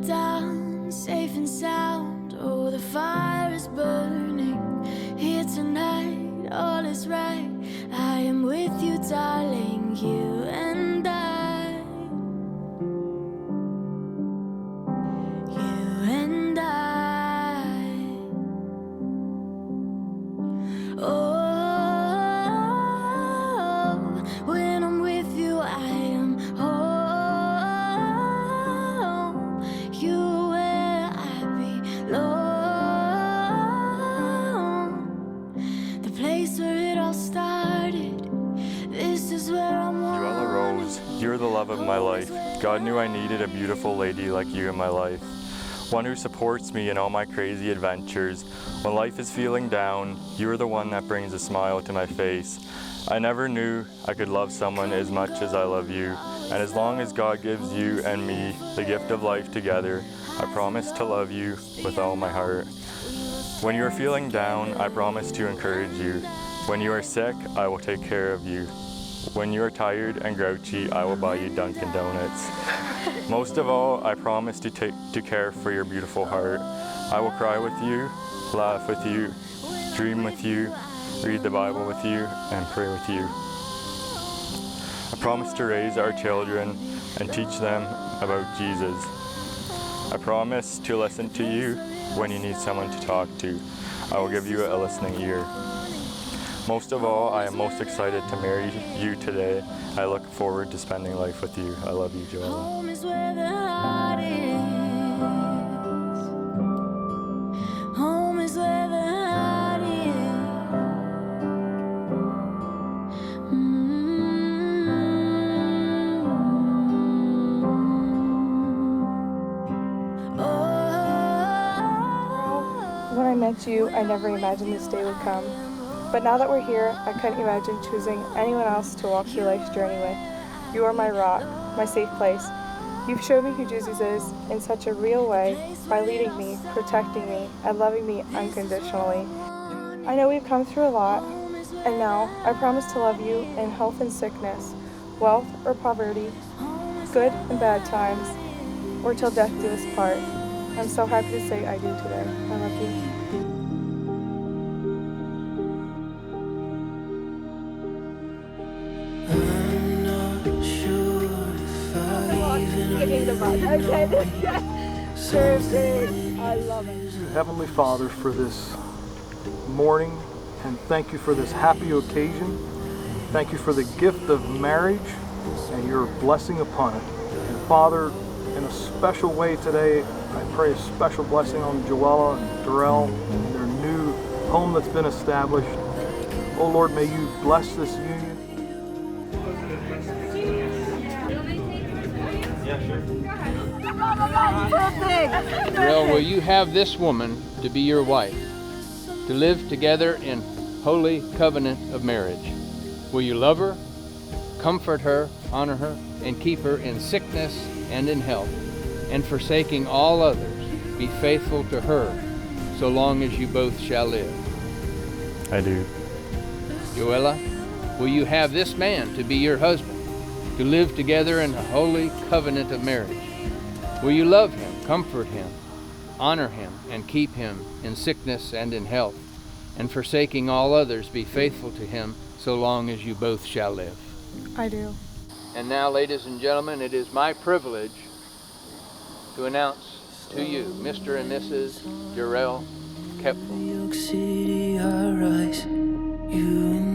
down, safe and sound. Oh, the fire is burning here tonight. All is right. I am with you, darling, you and I. You and I. Oh, when I'm with you, I am home. You where I belong. The place where it all started. This is where I'm wanted. JOELLA Rose, you're the love of my life. God knew I needed a beautiful lady like you in my life. One who supports me in all my crazy adventures. When life is feeling down, you're the one that brings a smile to my face. I never knew I could love someone as much as I love you. And as long as God gives you and me the gift of life together, I promise to love you with all my heart. When you are feeling down, I promise to encourage you. When you are sick, I will take care of you. When you are tired and grouchy, I will buy you Dunkin' Donuts. Most of all, I promise to care for your beautiful heart. I will cry with you, laugh with you, dream with you, read the Bible with you, and pray with you. I promise to raise our children and teach them about Jesus. I promise to listen to you when you need someone to talk to. I will give you a listening ear. Most of all, I am most excited to marry you today. I look forward to spending life with you. I love you, JOELLA. Home is where the heart is. Home is where the heart is. When I met you, I never imagined this day would come. But now that we're here, I couldn't imagine choosing anyone else to walk through life's journey with. You are my rock, my safe place. You've shown me who Jesus is in such a real way by leading me, protecting me, and loving me unconditionally. I know we've come through a lot, and now I promise to love you in health and sickness, wealth or poverty, good and bad times, or till death do us part. I'm so happy to say I do today. I love you. I love it. Heavenly Father, for this morning, and thank you for this happy occasion. Thank you for the gift of marriage and your blessing upon it. And Father, in a special way today, I pray a special blessing on JOELLA and DURRELL and their new home that's been established. Oh Lord, may you bless this union. DURRELL, will you have this woman to be your wife, to live together in holy covenant of marriage? Will you love her, comfort her, honor her, and keep her in sickness and in health, and forsaking all others, be faithful to her, so long as you both shall live? I do. JOELLA, will you have this man to be your husband, to live together in a holy covenant of marriage? Will you love him, comfort him, honor him, and keep him in sickness and in health, and forsaking all others, be faithful to him, so long as you both shall live? I do. And now, ladies and gentlemen, it is my privilege to announce to you Mr. and Mrs. DURRELL Kepfel. New York City, I rise, you and